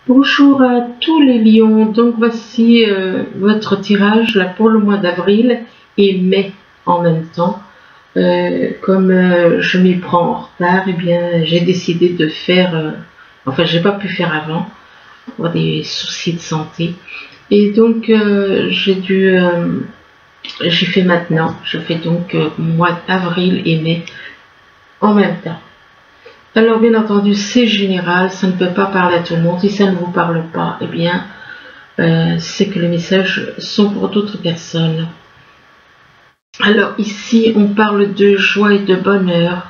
Bonjour à tous les lions, donc voici votre tirage là pour le mois d'avril et mai en même temps. Comme je m'y prends en retard, et bien j'ai décidé de faire, enfin j'ai pas pu faire avant pour des soucis de santé, et donc j'ai fait maintenant, je fais donc mois d'avril et mai en même temps. Alors bien entendu c'est général, ça ne peut pas parler à tout le monde. Si ça ne vous parle pas, eh bien c'est que les messages sont pour d'autres personnes. Alors ici on parle de joie et de bonheur.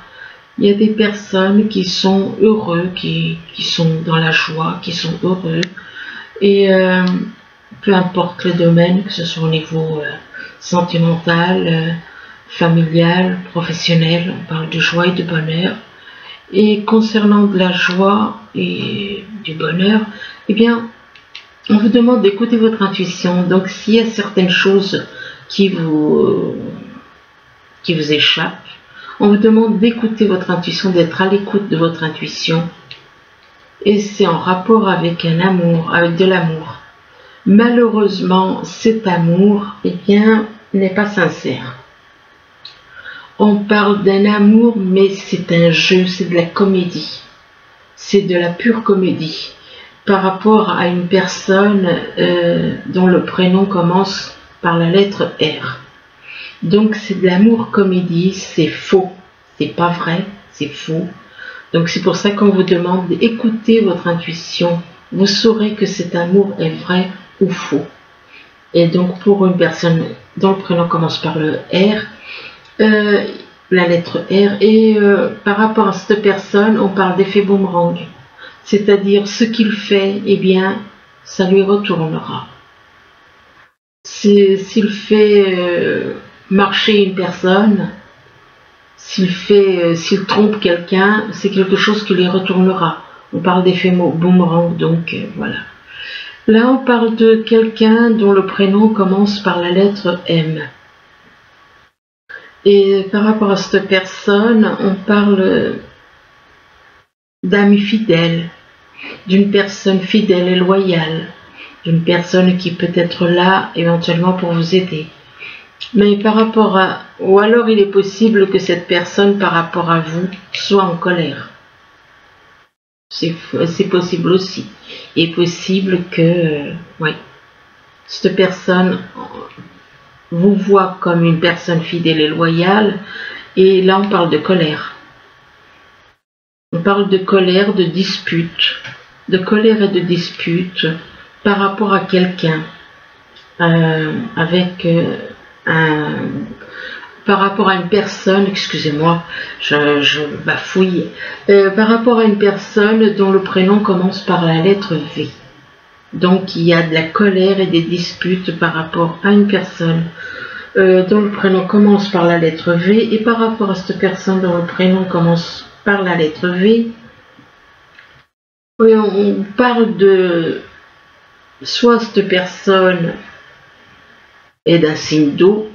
Il y a des personnes qui sont heureux, qui sont dans la joie, qui sont heureux, et peu importe le domaine, que ce soit au niveau sentimental, familial, professionnel, on parle de joie et de bonheur. Et concernant de la joie et du bonheur, eh bien, on vous demande d'écouter votre intuition. Donc, s'il y a certaines choses qui vous échappent, on vous demande d'écouter votre intuition, d'être à l'écoute de votre intuition. Et c'est en rapport avec un amour, avec de l'amour. Malheureusement, cet amour, eh bien, n'est pas sincère. On parle d'un amour, mais c'est un jeu, c'est de la comédie. C'est de la pure comédie. Par rapport à une personne dont le prénom commence par la lettre R. Donc c'est de l'amour comédie, c'est faux. C'est pas vrai, c'est faux. Donc c'est pour ça qu'on vous demande d'écouter votre intuition. Vous saurez que cet amour est vrai ou faux. Et donc pour une personne dont le prénom commence par le R, la lettre R, et par rapport à cette personne, on parle d'effet boomerang. C'est-à-dire ce qu'il fait, eh bien, ça lui retournera. S'il fait marcher une personne, s'il trompe quelqu'un, c'est quelque chose qui lui retournera. On parle d'effet boomerang, donc voilà. Là, on parle de quelqu'un dont le prénom commence par la lettre M. Et par rapport à cette personne, on parle d'amis fidèles, d'une personne fidèle et loyale, d'une personne qui peut être là éventuellement pour vous aider. Mais par rapport à... Ou alors il est possible que cette personne par rapport à vous soit en colère. C'est possible aussi. Il est possible que... oui, cette personne vous voit comme une personne fidèle et loyale, et là on parle de colère. On parle de colère, de dispute, de colère et de dispute par rapport à quelqu'un, par rapport à une personne, excusez-moi, je bafouille, par rapport à une personne dont le prénom commence par la lettre V. Donc il y a de la colère et des disputes par rapport à une personne dont le prénom commence par la lettre V, et par rapport à cette personne dont le prénom commence par la lettre V, oui, on parle de soit cette personne est d'un signe d'eau,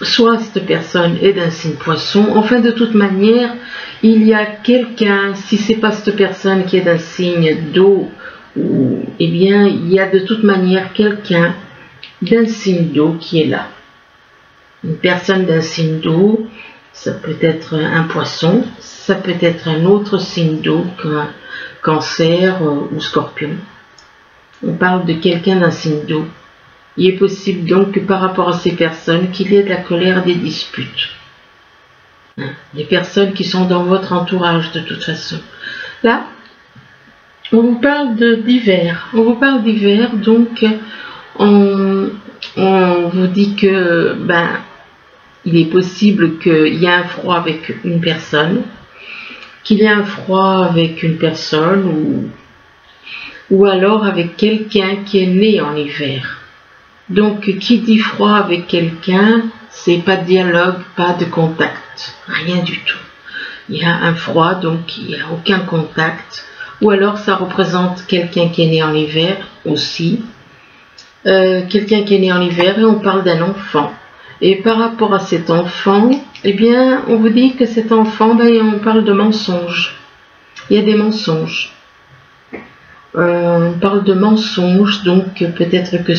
soit cette personne est d'un signe poisson. Enfin, de toute manière, il y a quelqu'un, si c'est pas cette personne qui est d'un signe d'eau, eh bien, il y a de toute manière quelqu'un d'un signe d'eau qui est là. Une personne d'un signe d'eau, ça peut être un poisson, ça peut être un autre signe d'eau qu'un cancer ou scorpion. On parle de quelqu'un d'un signe d'eau. Il est possible donc que par rapport à ces personnes, qu'il y ait de la colère, des disputes. Des personnes qui sont dans votre entourage de toute façon. Là, on vous parle d'hiver. On vous parle d'hiver, donc on vous dit que il est possible qu'il y ait un froid avec une personne, qu'il y ait un froid avec une personne, ou alors avec quelqu'un qui est né en hiver. Donc, qui dit froid avec quelqu'un, c'est pas de dialogue, pas de contact, rien du tout. Il y a un froid, donc il n'y a aucun contact. Ou alors, ça représente quelqu'un qui est né en hiver aussi. Quelqu'un qui est né en hiver, et on parle d'un enfant. Et par rapport à cet enfant, eh bien, on vous dit que cet enfant, on parle de mensonges. Il y a des mensonges. On parle de mensonges, donc peut-être que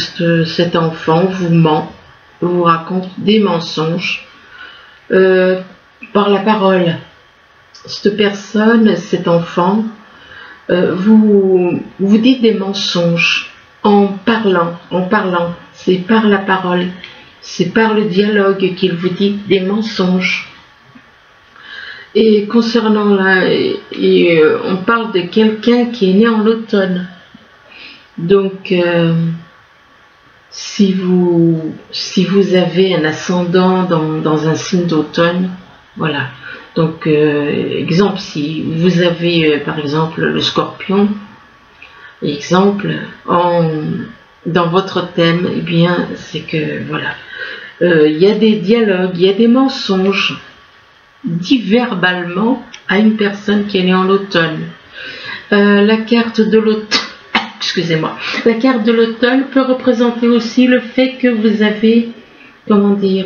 cet enfant vous ment, vous raconte des mensonges par la parole. Cette personne, cet enfant, vous dites des mensonges en parlant, c'est par la parole, c'est par le dialogue qu'il vous dit des mensonges. Et concernant on parle de quelqu'un qui est né en automne. Donc, si vous avez un ascendant dans un signe d'automne, voilà. Donc, exemple, si vous avez par exemple le Scorpion, exemple, dans votre thème, eh bien, c'est que voilà, il y a des dialogues, il y a des mensonges dit verbalement à une personne qui est née en automne. La carte de l'automne, excusez-moi, la carte de l'automne peut représenter aussi le fait que vous avez, comment dire,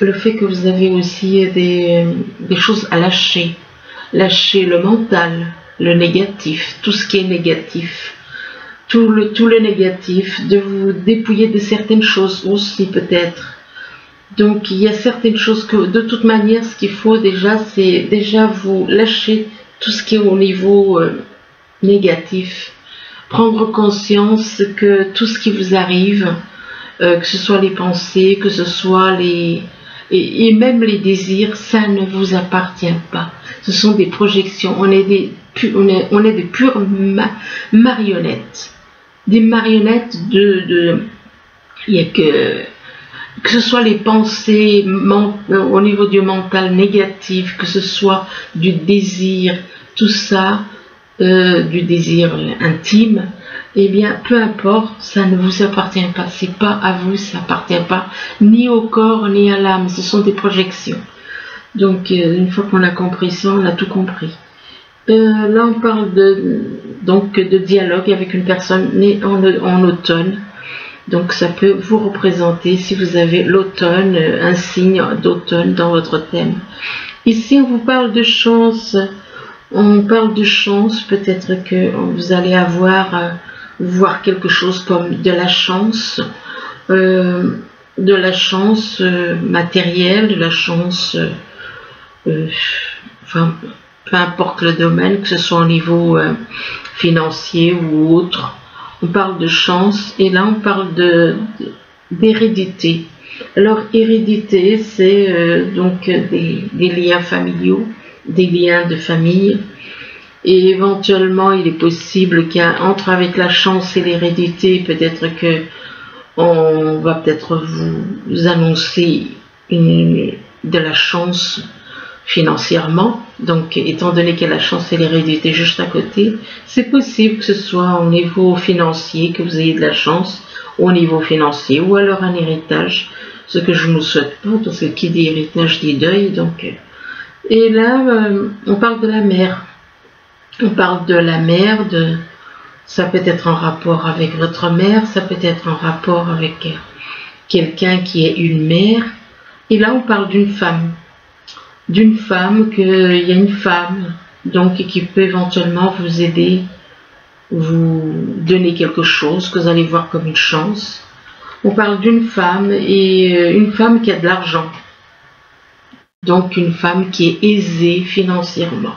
le fait que vous avez aussi des choses à lâcher le mental, le négatif, tout ce qui est négatif, tout le négatif, de vous dépouiller de certaines choses aussi peut-être. Donc il y a certaines choses que de toute manière ce qu'il faut déjà, c'est déjà vous lâcher tout ce qui est au niveau négatif, prendre conscience que tout ce qui vous arrive, que ce soit les pensées, que ce soit et même les désirs, ça ne vous appartient pas. Ce sont des projections, on est des pures marionnettes. Des marionnettes il y a que ce soit les pensées au niveau du mental négatif, que ce soit du désir, tout ça, du désir intime, eh bien, peu importe, ça ne vous appartient pas, c'est pas à vous, ça n'appartient pas ni au corps, ni à l'âme, ce sont des projections. Donc, une fois qu'on a compris ça, on a tout compris. Là, on parle de dialogue avec une personne née en automne. Donc ça peut vous représenter si vous avez l'automne, un signe d'automne dans votre thème. Ici on vous parle de chance, peut-être que vous allez voir quelque chose comme de la chance matérielle, de la chance, enfin peu importe le domaine, que ce soit au niveau financier ou autre. On parle de chance et là on parle d'hérédité. Alors hérédité, c'est donc des liens familiaux, des liens de famille. Et éventuellement il est possible qu'entre avec la chance et l'hérédité, peut-être que on va peut-être vous annoncer de la chance financièrement. Donc étant donné qu'il y a la chance et l'hérédité juste à côté, c'est possible que ce soit au niveau financier que vous ayez de la chance au niveau financier, ou alors un héritage, ce que je ne vous souhaite pas, parce que qui dit héritage dit deuil. Donc et là on parle de la mère, ça peut être en rapport avec votre mère, ça peut être en rapport avec quelqu'un qui est une mère. Et là on parle d'une femme, qu'il y a une femme donc qui peut éventuellement vous aider, vous donner quelque chose que vous allez voir comme une chance. On parle d'une femme, et une femme qui a de l'argent, donc une femme qui est aisée financièrement.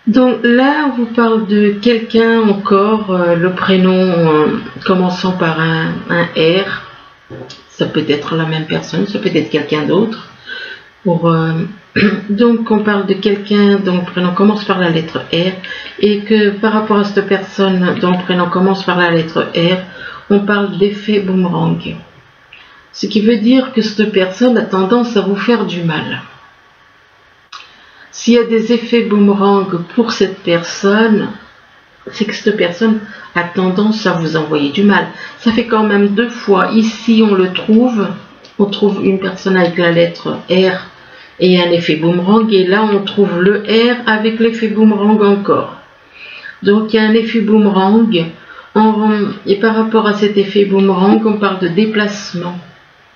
Donc là on vous parle de quelqu'un encore, le prénom commençant par un R. Ça peut être la même personne, ça peut être quelqu'un d'autre. Donc on parle de quelqu'un dont le prénom commence par la lettre R, et que par rapport à cette personne dont le prénom commence par la lettre R, on parle d'effet boomerang. Ce qui veut dire que cette personne a tendance à vous faire du mal. S'il y a des effets boomerang pour cette personne, c'est que cette personne a tendance à vous envoyer du mal. Ça fait quand même 2 fois. Ici, on trouve une personne avec la lettre R et un effet boomerang. Et là, on trouve le R avec l'effet boomerang encore. Donc, il y a un effet boomerang. Et par rapport à cet effet boomerang, on parle de déplacement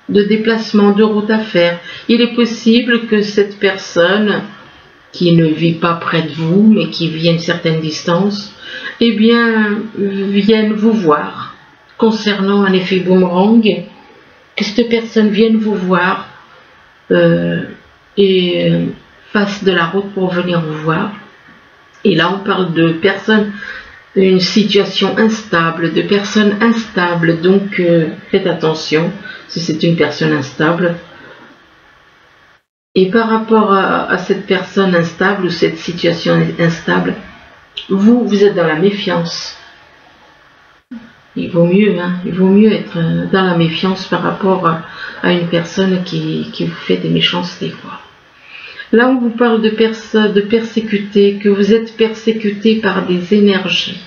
de route à faire. Il est possible que cette personne qui ne vit pas près de vous, mais qui vit à une certaine distance, eh bien, viennent vous voir. Concernant un effet boomerang, que cette personne vienne vous voir fasse de la route pour venir vous voir. Et là, on parle de personnes, une situation instable, de personnes instables. Donc, faites attention si c'est une personne instable. Et par rapport à cette personne instable ou cette situation instable, vous êtes dans la méfiance. Il vaut mieux être dans la méfiance par rapport à une personne qui vous fait des méchancetés, quoi. Là, on vous parle de persécuter, que vous êtes persécuté par des énergies.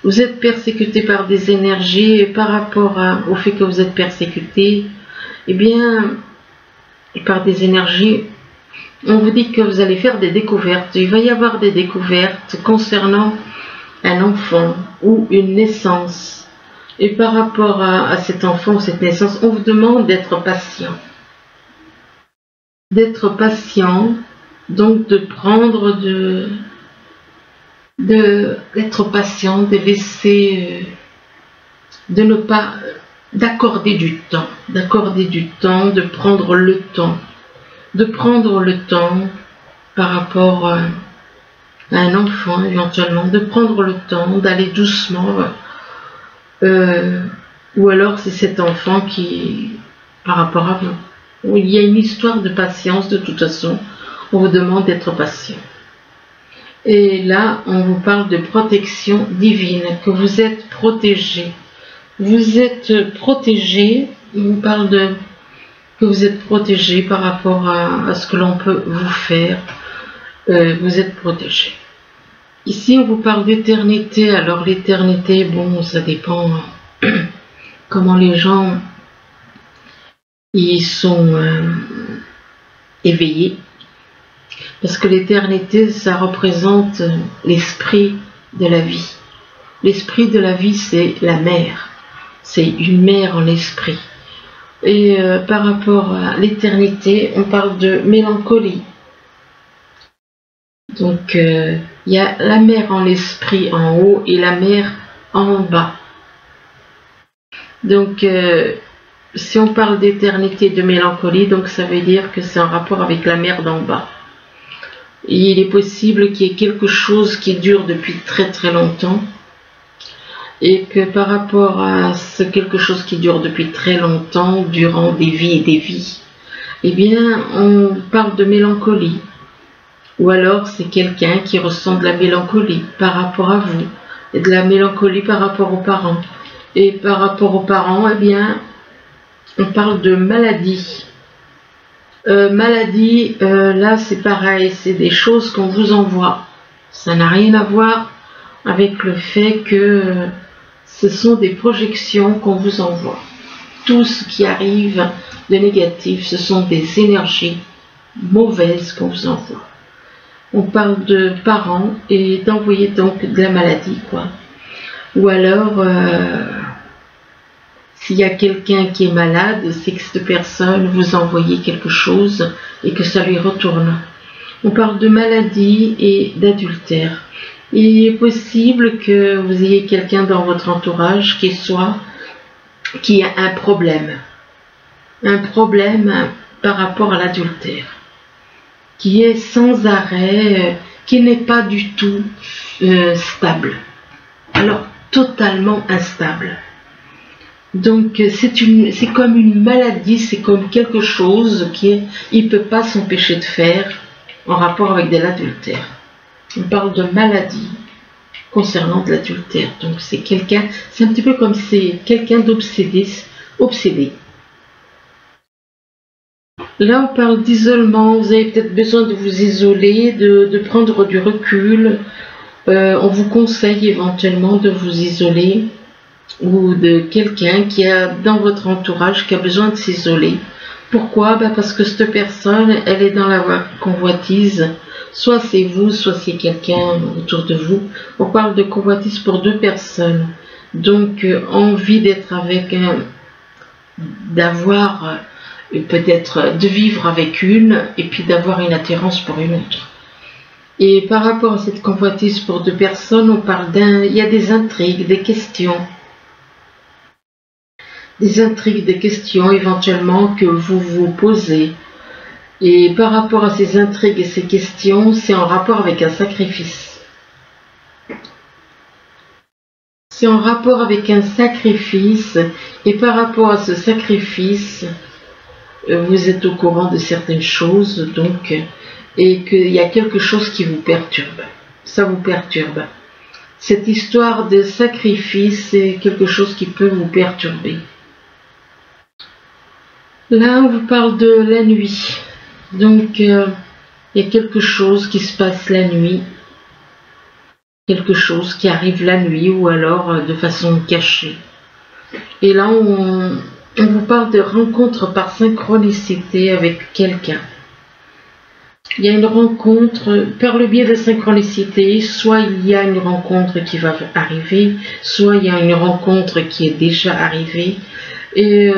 Vous êtes persécuté par des énergies et par rapport au fait que vous êtes persécuté, eh bien, par des énergies, on vous dit que vous allez faire des découvertes. Il va y avoir des découvertes concernant un enfant ou une naissance. Et par rapport à cet enfant ou cette naissance, on vous demande d'être patient. D'être patient, donc de prendre d'être patient, de laisser, de ne pas, d'accorder du temps, de prendre le temps par rapport à un enfant éventuellement, de prendre le temps, d'aller doucement, ou alors c'est cet enfant qui, par rapport à vous, il y a une histoire de patience. De toute façon, on vous demande d'être patient. Et là, on vous parle de protection divine, que vous êtes protégé. Vous êtes protégé, on vous parle que vous êtes protégé par rapport à ce que l'on peut vous faire. Vous êtes protégé. Ici, on vous parle d'éternité. Alors, l'éternité, bon, ça dépend comment les gens ils sont éveillés. Parce que l'éternité, ça représente l'esprit de la vie. L'esprit de la vie, c'est la mer. C'est une mer en esprit. Et par rapport à l'éternité, on parle de mélancolie. Donc, il y a la mer en l'esprit en haut et la mer en bas. Donc, si on parle d'éternité, de mélancolie, donc ça veut dire que c'est en rapport avec la mer d'en bas. Et il est possible qu'il y ait quelque chose qui dure depuis très très longtemps, et que par rapport à ce quelque chose qui dure depuis très longtemps, durant des vies et des vies, eh bien, on parle de mélancolie. Ou alors, c'est quelqu'un qui ressent de la mélancolie par rapport à vous, et de la mélancolie par rapport aux parents. Et par rapport aux parents, eh bien, on parle de maladie. Maladie, là, c'est pareil, c'est des choses qu'on vous envoie. Ça n'a rien à voir avec le fait que ce sont des projections qu'on vous envoie. Tout ce qui arrive de négatif, ce sont des énergies mauvaises qu'on vous envoie. On parle de parents et d'envoyer donc de la maladie, quoi. Ou alors, s'il y a quelqu'un qui est malade, c'est que cette personne vous a envoyé quelque chose et que ça lui retourne. On parle de maladie et d'adultère. Il est possible que vous ayez quelqu'un dans votre entourage qui a un problème par rapport à l'adultère, qui est sans arrêt, qui n'est pas du tout stable. Alors, totalement instable. Donc, c'est comme une maladie, c'est comme quelque chose qu'il ne peut pas s'empêcher de faire en rapport avec de l'adultère. On parle de maladie concernant de l'adultère. Donc, c'est un petit peu comme c'est quelqu'un d'obsédé. Là, on parle d'isolement. Vous avez peut-être besoin de vous isoler, de prendre du recul. On vous conseille éventuellement de vous isoler, ou de quelqu'un qui a dans votre entourage qui a besoin de s'isoler. Pourquoi? Parce que cette personne, elle est dans la convoitise. Soit c'est vous, soit c'est quelqu'un autour de vous. On parle de convoitise pour deux personnes. Donc, envie d'être avec d'avoir peut-être de vivre avec une, et puis d'avoir une attirance pour une autre. Et par rapport à cette convoitise pour deux personnes, on parle il y a des intrigues, des questions. Des intrigues, des questions éventuellement que vous vous posez. Et par rapport à ces intrigues et ces questions, c'est en rapport avec un sacrifice. C'est en rapport avec un sacrifice, et par rapport à ce sacrifice, vous êtes au courant de certaines choses, donc, et qu'il y a quelque chose qui vous perturbe. Ça vous perturbe. Cette histoire de sacrifice, c'est quelque chose qui peut vous perturber. Là, on vous parle de la nuit. Donc, il y a quelque chose qui se passe la nuit. Quelque chose qui arrive la nuit ou alors de façon cachée. Et là, on vous parle de rencontre par synchronicité avec quelqu'un. Il y a une rencontre par le biais de synchronicité, soit il y a une rencontre qui va arriver, soit il y a une rencontre qui est déjà arrivée. Et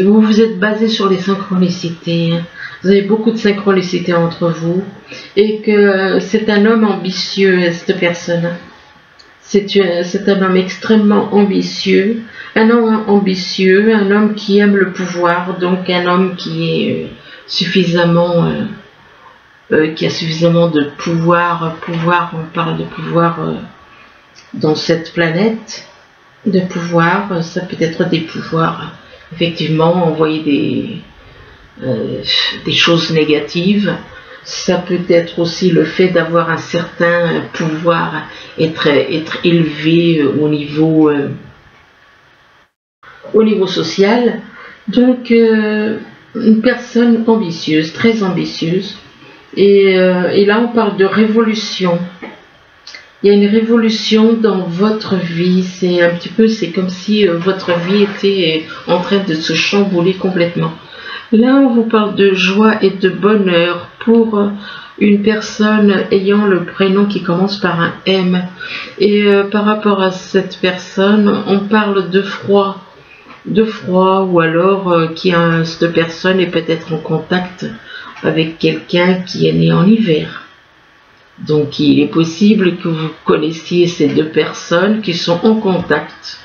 vous vous êtes basé sur les synchronicités. Vous avez beaucoup de synchronicité entre vous. Et que c'est un homme ambitieux, cette personne. C'est un homme extrêmement ambitieux. Un homme ambitieux, un homme qui aime le pouvoir. Donc un homme qui est suffisamment... qui a suffisamment de pouvoir, on parle de pouvoir dans cette planète, de pouvoir, ça peut être des pouvoirs, effectivement, envoyer des choses négatives, ça peut être aussi le fait d'avoir un certain pouvoir, être élevé au niveau social, donc une personne ambitieuse, très ambitieuse. Et là, on parle de révolution. Il y a une révolution dans votre vie. C'est un petit peu, c'est comme si votre vie était en train de se chambouler complètement. Là, on vous parle de joie et de bonheur pour une personne ayant le prénom qui commence par un M. Et par rapport à cette personne, on parle de froid. Ou alors cette personne est peut-être en contact avec quelqu'un qui est né en hiver. Donc il est possible que vous connaissiez ces deux personnes qui sont en contact.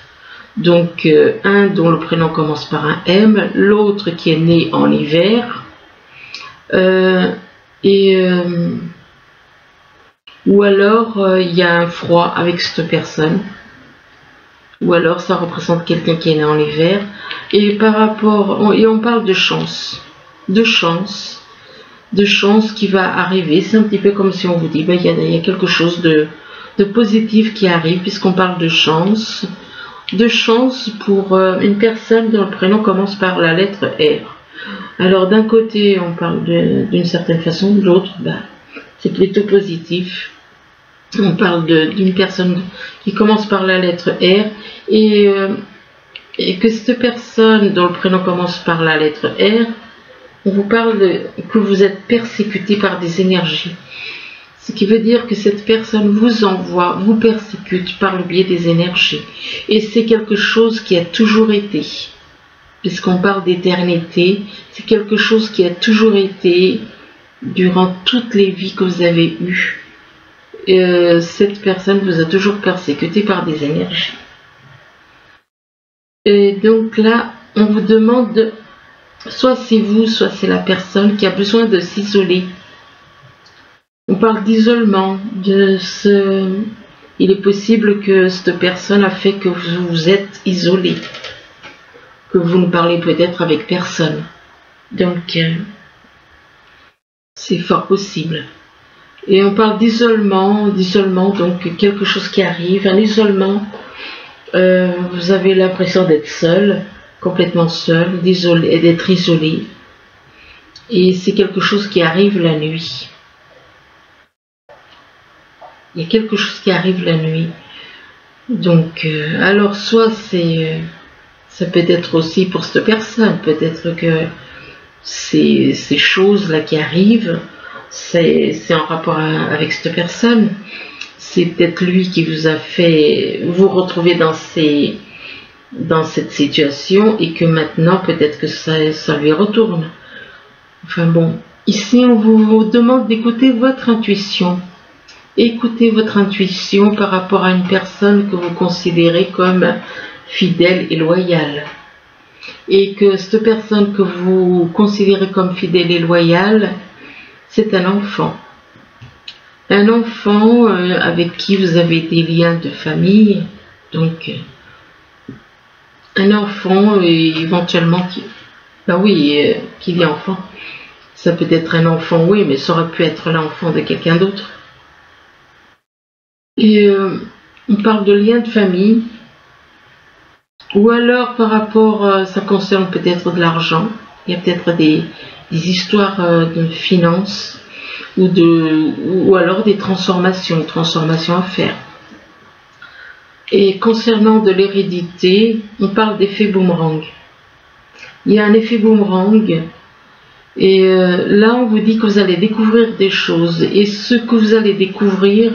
Donc un dont le prénom commence par un M, l'autre qui est né en hiver, ou alors il y a un froid avec cette personne, ou alors ça représente quelqu'un qui est né en hiver. Et par rapport, et on parle de chance, de chance qui va arriver. C'est un petit peu comme si on vous dit, il y a quelque chose de positif qui arrive, puisqu'on parle de chance pour une personne dont le prénom commence par la lettre R. Alors d'un côté, on parle d'une certaine façon, de l'autre, c'est plutôt positif. On parle d'une personne qui commence par la lettre R, et que cette personne dont le prénom commence par la lettre R, on vous parle que vous êtes persécuté par des énergies. Ce qui veut dire que cette personne vous persécute par le biais des énergies. Et c'est quelque chose qui a toujours été. Puisqu'on parle d'éternité, c'est quelque chose qui a toujours été durant toutes les vies que vous avez eues. Cette personne vous a toujours persécuté par des énergies. Et donc là, on vous demande... Soit c'est vous, soit c'est la personne qui a besoin de s'isoler. On parle d'isolement. Il est possible que cette personne a fait que vous vous êtes isolé. Que vous ne parlez peut-être avec personne. Donc, c'est fort possible. Et on parle d'isolement, donc quelque chose qui arrive, un isolement. Vous avez l'impression d'être seul. Complètement seul, d'être isolé, et c'est quelque chose qui arrive la nuit. Il y a quelque chose qui arrive la nuit. Donc, alors soit ça peut être aussi pour cette personne, peut-être que ces choses-là qui arrivent, c'est en rapport avec cette personne. C'est peut-être lui qui vous a fait vous retrouver dans cette situation, et que maintenant peut-être que ça lui retourne. Enfin bon, Ici, on vous demande d'écouter votre intuition. Écoutez votre intuition par rapport à une personne que vous considérez comme fidèle et loyale. Et que cette personne que vous considérez comme fidèle et loyale, c'est un enfant. Un enfant avec qui vous avez des liens de famille. Donc, un enfant éventuellement qui... Ben oui, qui dit enfant. Ça peut être un enfant, oui, mais ça aurait pu être l'enfant de quelqu'un d'autre. Et on parle de liens de famille. Ou alors par rapport, ça concerne peut-être de l'argent. Il y a peut-être des histoires de finances ou alors des transformations à faire. Et concernant de l'hérédité, on parle d'effet boomerang. Il y a un effet boomerang. Et là, on vous dit que vous allez découvrir des choses. Et ce que vous allez découvrir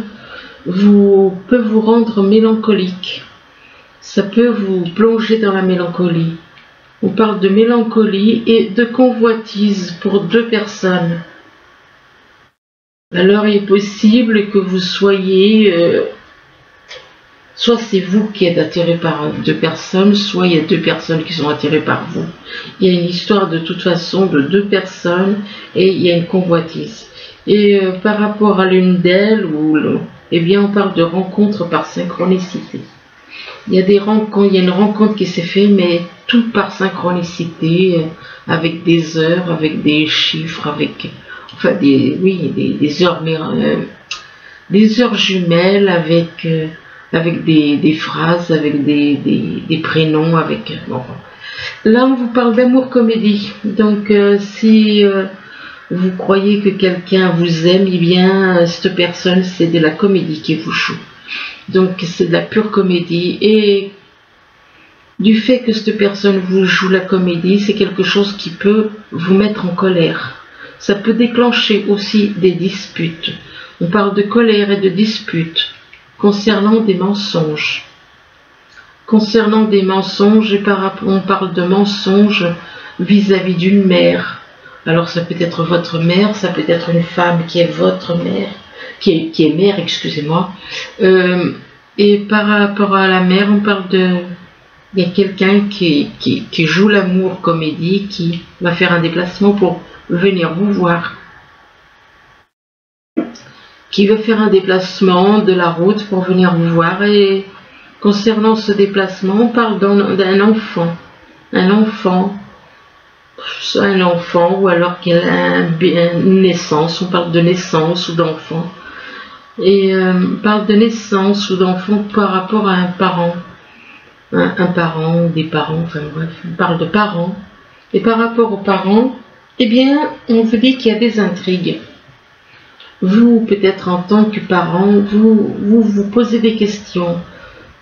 peut vous rendre mélancolique. Ça peut vous plonger dans la mélancolie. On parle de mélancolie et de convoitise pour deux personnes. Alors, il est possible que vous soyez... soit c'est vous qui êtes attiré par deux personnes, soit il y a deux personnes qui sont attirées par vous. Il y a une histoire de toute façon de deux personnes et il y a une convoitise. Et par rapport à l'une d'elles, eh bien on parle de rencontre par synchronicité. Il y a des rencontres, il y a une rencontre qui s'est faite, mais tout par synchronicité, avec des heures, avec des chiffres, avec enfin des heures jumelles, avec des phrases, avec des prénoms, avec bon. Là on vous parle d'amour comédie. Donc si vous croyez que quelqu'un vous aime, eh bien cette personne c'est de la comédie qui vous joue. Donc c'est de la pure comédie, et du fait que cette personne vous joue la comédie, c'est quelque chose qui peut vous mettre en colère. Ça peut déclencher aussi des disputes. On parle de colère et de disputes concernant des mensonges. Concernant des mensonges, on parle de mensonges vis-à-vis d'une mère. Alors ça peut être votre mère, ça peut être une femme qui est votre mère, qui est mère, excusez-moi. Et par rapport à la mère, on parle il y a quelqu'un qui joue l'amour comédie, qui va faire un déplacement pour venir vous voir. Qui veut faire un déplacement de la route pour venir vous voir. Et concernant ce déplacement, on parle d'un enfant. Un enfant, ou alors qu'il a une naissance. On parle de naissance ou d'enfant. Et on parle de naissance ou d'enfant par rapport à un parent. Un parent ou des parents, enfin bref, on parle de parents. Et par rapport aux parents, eh bien, on vous dit qu'il y a des intrigues. Vous, peut-être en tant que parent, vous posez des questions.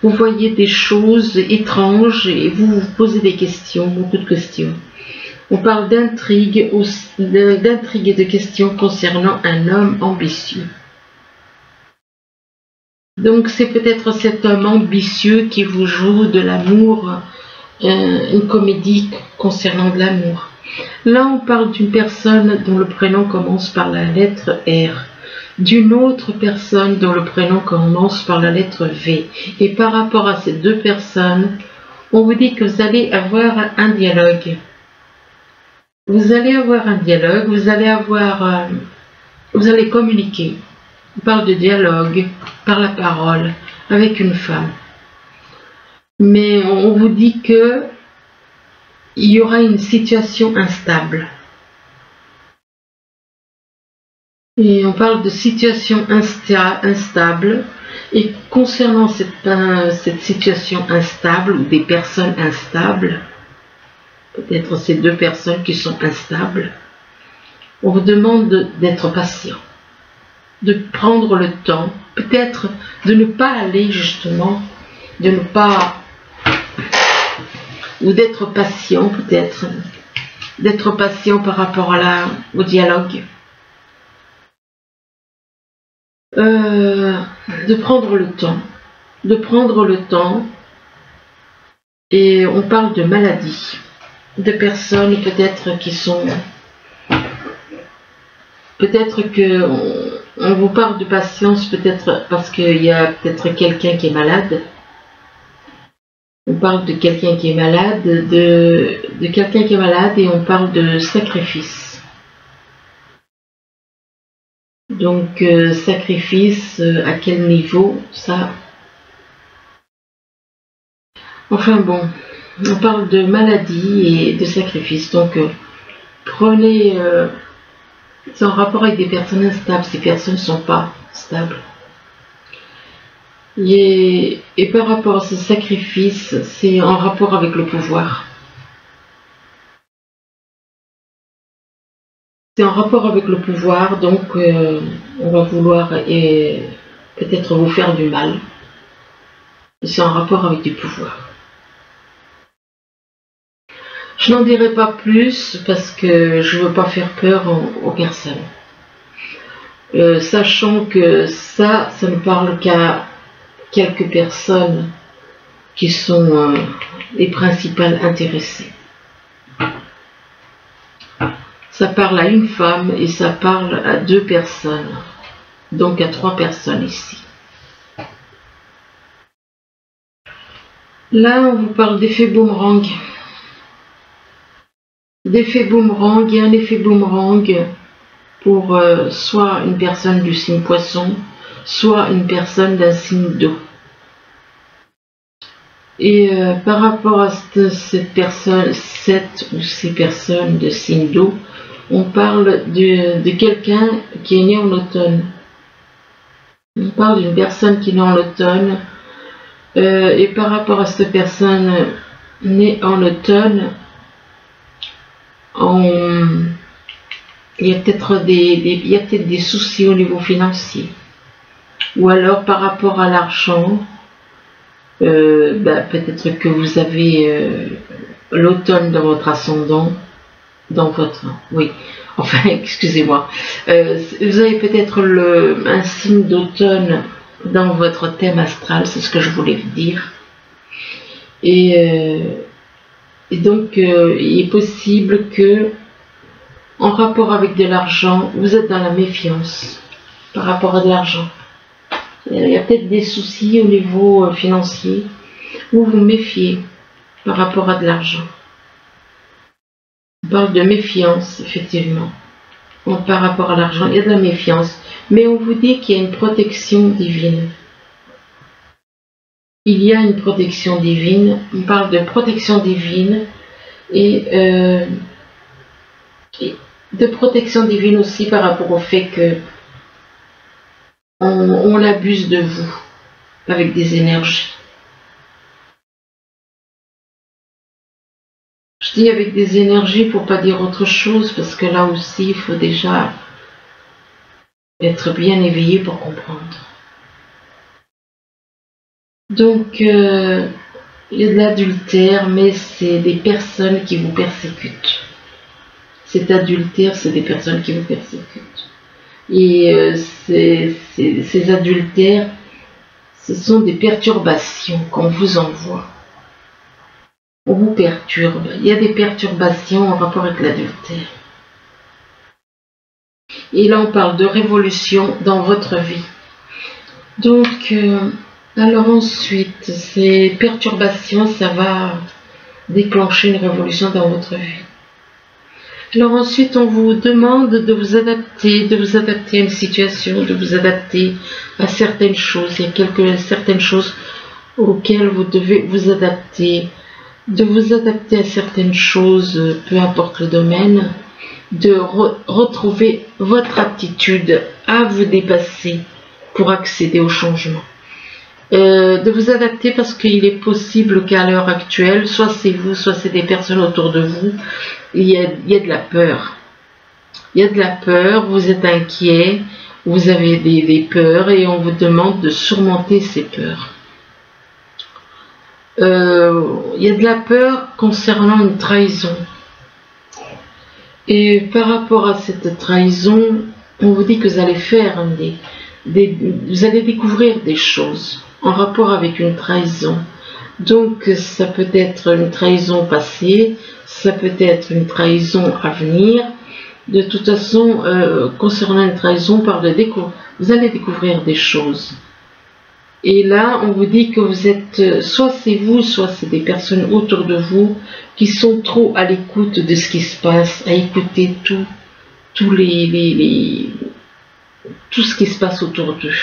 Vous voyez des choses étranges et vous posez des questions, beaucoup de questions. On parle d'intrigue et de questions concernant un homme ambitieux. Donc c'est peut-être cet homme ambitieux qui vous joue de l'amour, une comédie concernant de l'amour. Là on parle d'une personne dont le prénom commence par la lettre R, d'une autre personne dont le prénom commence par la lettre V. Et par rapport à ces deux personnes, on vous dit que vous allez avoir un dialogue. Vous allez avoir un dialogue, vous allez communiquer. On parle de dialogue par la parole avec une femme. Mais on vous dit que il y aura une situation instable. Et on parle de situation instable. Et concernant cette situation instable ou des personnes instables, peut-être ces deux personnes qui sont instables, on vous demande d'être patient, de prendre le temps, peut-être de ne pas aller justement, ou d'être patient peut-être, d'être patient par rapport au dialogue, de prendre le temps, et on parle de maladie, de personnes peut-être qui sont peut-être que on vous parle de patience, peut-être parce qu'il y a peut-être quelqu'un qui est malade. On parle de quelqu'un qui est malade, de quelqu'un qui est malade, et on parle de sacrifice. Donc sacrifice, à quel niveau, ça? Enfin bon, on parle de maladie et de sacrifice. Donc prenez, c'est en rapport avec des personnes instables. Ces personnes ne sont pas stables. Et par rapport à ce sacrifice, c'est en rapport avec le pouvoir. C'est en rapport avec le pouvoir, donc on va vouloir peut-être vous faire du mal. C'est en rapport avec du pouvoir. Je n'en dirai pas plus parce que je ne veux pas faire peur aux personnes. Sachant que ça ne parle qu'à quelques personnes qui sont les principales intéressées. Ça parle à une femme et ça parle à 2 personnes, donc à 3 personnes ici. Là, on vous parle d'effet boomerang. D'effet boomerang, il y a un effet boomerang pour soit une personne du signe poisson, soit une personne d'un signe d'eau. Et par rapport à cette personne, cette ou ces personnes de signe d'eau, on parle de quelqu'un qui est né en automne. On parle d'une personne qui est née en automne. Et par rapport à cette personne née en automne, il y a peut-être des soucis au niveau financier. Ou alors par rapport à l'argent, peut-être que vous avez l'automne dans votre ascendant, excusez-moi, vous avez peut-être un signe d'automne dans votre thème astral, c'est ce que je voulais dire. Et donc il est possible que, en rapport avec de l'argent, vous êtes dans la méfiance par rapport à de l'argent. Il y a peut-être des soucis au niveau financier, où vous méfiez par rapport à de l'argent. On parle de méfiance, effectivement. Par rapport à l'argent, il y a de la méfiance. Mais on vous dit qu'il y a une protection divine. Il y a une protection divine. On parle de protection divine et de protection divine aussi par rapport au fait que on abuse de vous avec des énergies. Je dis avec des énergies pour pas dire autre chose, parce que là aussi il faut déjà être bien éveillé pour comprendre. Donc il y a de l'adultère, mais c'est des personnes qui vous persécutent. Cet adultère, c'est des personnes qui vous persécutent. Et ces adultères, ce sont des perturbations qu'on vous envoie. On vous perturbe. Il y a des perturbations en rapport avec l'adultère. Et là, on parle de révolution dans votre vie. Donc, alors ensuite, ces perturbations, ça va déclencher une révolution dans votre vie. Alors ensuite, on vous demande de vous adapter à une situation, de vous adapter à certaines choses. Il y a certaines choses auxquelles vous devez vous adapter, de vous adapter à certaines choses, peu importe le domaine, de retrouver votre aptitude à vous dépasser pour accéder au changement. De vous adapter parce qu'il est possible qu'à l'heure actuelle, soit c'est vous, soit c'est des personnes autour de vous, il y a de la peur. Il y a de la peur, vous êtes inquiet, vous avez des peurs et on vous demande de surmonter ces peurs. Il y a de la peur concernant une trahison. Et par rapport à cette trahison, on vous dit que vous allez faire vous allez découvrir des choses en rapport avec une trahison. Donc ça peut être une trahison passée, ça peut être une trahison à venir, De toute façon, concernant une trahison, on parle de vous allez découvrir des choses. Et là, on vous dit que vous êtes, soit c'est vous, soit c'est des personnes autour de vous qui sont trop à l'écoute de ce qui se passe, à écouter tout ce qui se passe autour d'eux.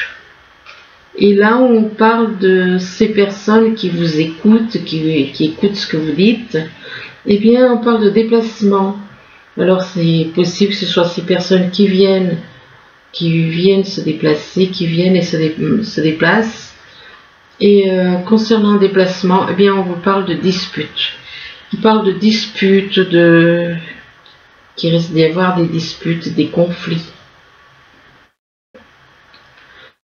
Et là, on parle de ces personnes qui vous écoutent, qui écoutent ce que vous dites. Eh bien, on parle de déplacement. Alors, c'est possible que ce soit ces personnes qui viennent se déplacer, qui viennent et se déplacent. Et concernant le déplacement, eh bien, on vous parle de disputes. On parle de disputes, qu'il risque d'y avoir des disputes, des conflits.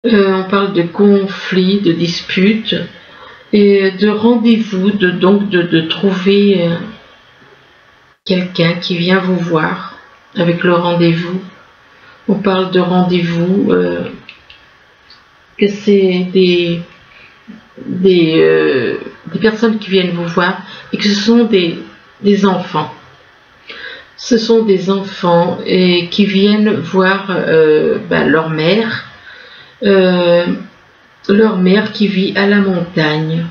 On parle de conflits, de disputes et de rendez-vous, donc de trouver quelqu'un qui vient vous voir avec le rendez-vous. On parle de rendez-vous, que c'est des personnes qui viennent vous voir et que ce sont des enfants. Ce sont des enfants qui viennent voir leur mère. Leur mère qui vit à la montagne.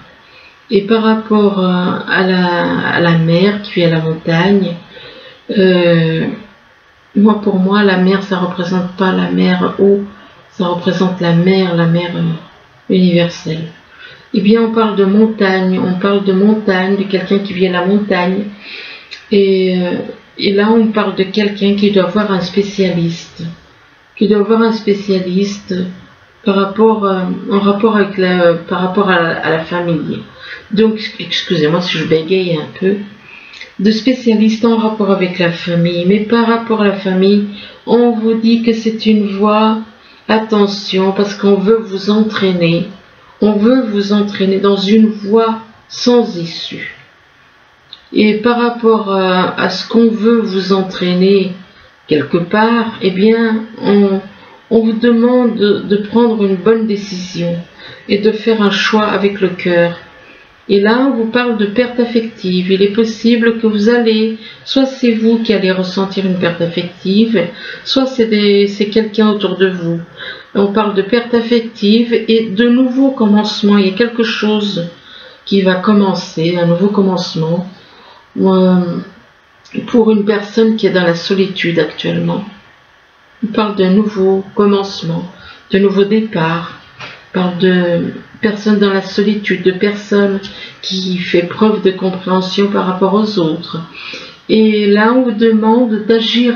Et par rapport à la mère qui vit à la montagne, pour moi, la mer, ça représente pas la mer eau, ça représente la mer universelle. Eh bien, on parle de montagne, de quelqu'un qui vit à la montagne. Et là, on parle de quelqu'un qui doit avoir un spécialiste, par rapport à la famille. Donc, excusez-moi si je bégaye un peu. De spécialistes en rapport avec la famille. Mais par rapport à la famille, on vous dit que c'est une voie, attention, parce qu'on veut vous entraîner. On veut vous entraîner dans une voie sans issue. Et par rapport à ce qu'on veut vous entraîner quelque part, eh bien, on vous demande de prendre une bonne décision et de faire un choix avec le cœur. Et là, on vous parle de perte affective. Il est possible que vous allez, soit c'est vous qui allez ressentir une perte affective, soit c'est quelqu'un autour de vous. On parle de perte affective et de nouveaux commencements. Il y a quelque chose qui va commencer, un nouveau commencement, pour une personne qui est dans la solitude actuellement. On parle de nouveau commencement, de nouveau départ. On parle de personnes dans la solitude, de personnes qui font preuve de compréhension par rapport aux autres. Et là, on vous demande d'agir,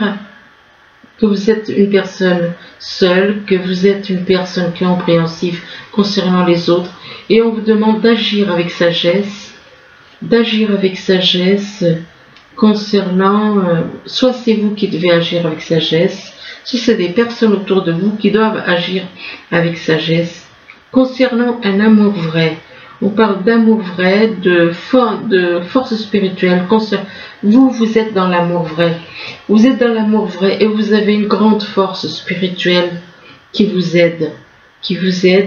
que vous êtes une personne seule, que vous êtes une personne compréhensive concernant les autres. Et on vous demande d'agir avec sagesse, concernant, soit c'est vous qui devez agir avec sagesse, soit c'est des personnes autour de vous qui doivent agir avec sagesse. Concernant un amour vrai, on parle d'amour vrai, de force spirituelle. Vous êtes dans l'amour vrai. Vous êtes dans l'amour vrai et vous avez une grande force spirituelle qui vous aide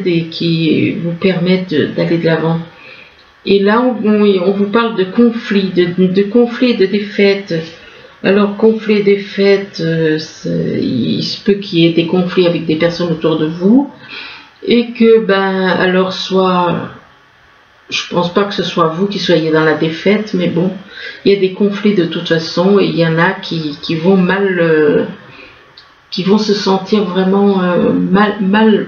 et qui vous permet d'aller de l'avant. Et là, on vous parle de conflits, de conflits et de défaites. Alors, conflits et défaites, il se peut qu'il y ait des conflits avec des personnes autour de vous. Et que, alors soit, je pense pas que ce soit vous qui soyez dans la défaite, mais bon, il y a des conflits de toute façon, et il y en a qui vont qui vont se sentir vraiment mal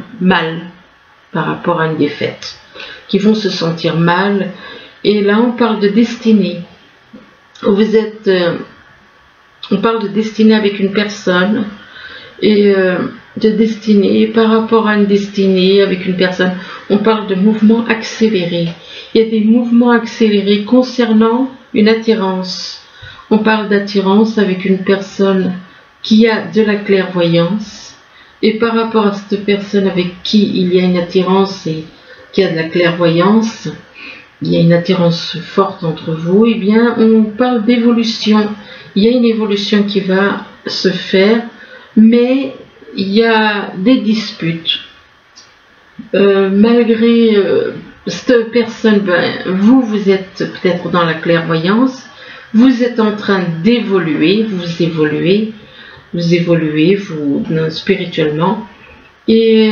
par rapport à une défaite, qui vont se sentir mal. Et là, on parle de destinée. Vous êtes, on parle de destinée avec une personne, et de destinée, par rapport à une destinée avec une personne, on parle de mouvements accélérés. Il y a des mouvements accélérés concernant une attirance. On parle d'attirance avec une personne qui a de la clairvoyance, et par rapport à cette personne avec qui il y a une attirance et qui a de la clairvoyance, il y a une attirance forte entre vous, et bien on parle d'évolution. Il y a une évolution qui va se faire, mais il y a des disputes. Malgré cette personne, vous êtes peut-être dans la clairvoyance, vous êtes en train d'évoluer, vous évoluez, vous évoluez, vous spirituellement, et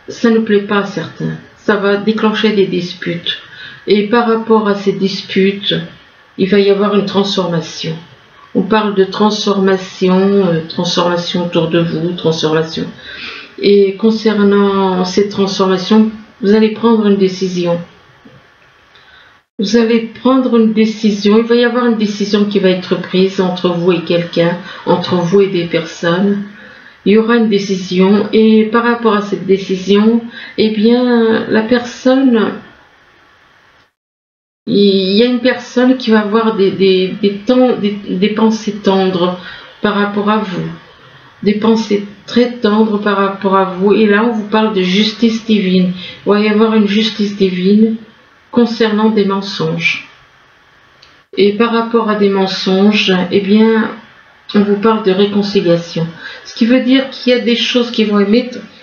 ça ne plaît pas à certains. Ça va déclencher des disputes. Et par rapport à ces disputes, il va y avoir une transformation. On parle de transformation, transformation autour de vous, transformation. Et concernant ces transformations, vous allez prendre une décision. Vous allez prendre une décision, il va y avoir une décision qui va être prise entre vous et quelqu'un, entre vous et des personnes. Il y aura une décision et par rapport à cette décision, eh bien, la personne, il y a une personne qui va avoir des pensées tendres par rapport à vous, des pensées très tendres par rapport à vous. Et là, on vous parle de justice divine. Il va y avoir une justice divine concernant des mensonges. Et par rapport à des mensonges, eh bien, on vous parle de réconciliation. Ce qui veut dire qu'il y a des choses qui vont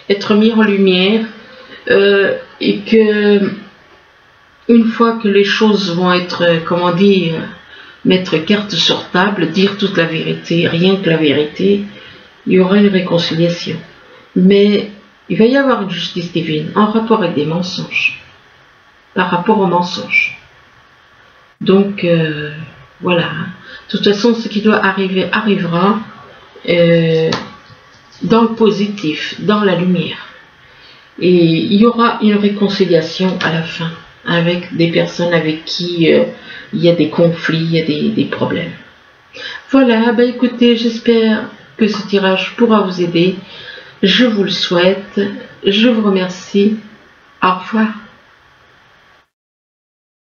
être mises en lumière et que une fois que les choses vont être, comment dire, mettre carte sur table, dire toute la vérité, rien que la vérité, il y aura une réconciliation. Mais il va y avoir une justice divine en rapport avec des mensonges. Par rapport aux mensonges. Donc, voilà. De toute façon, ce qui doit arriver, arrivera dans le positif, dans la lumière. Et il y aura une réconciliation à la fin, avec des personnes avec qui il y a des conflits, il y a des problèmes. Voilà, bah écoutez, j'espère que ce tirage pourra vous aider. Je vous le souhaite. Je vous remercie. Au revoir.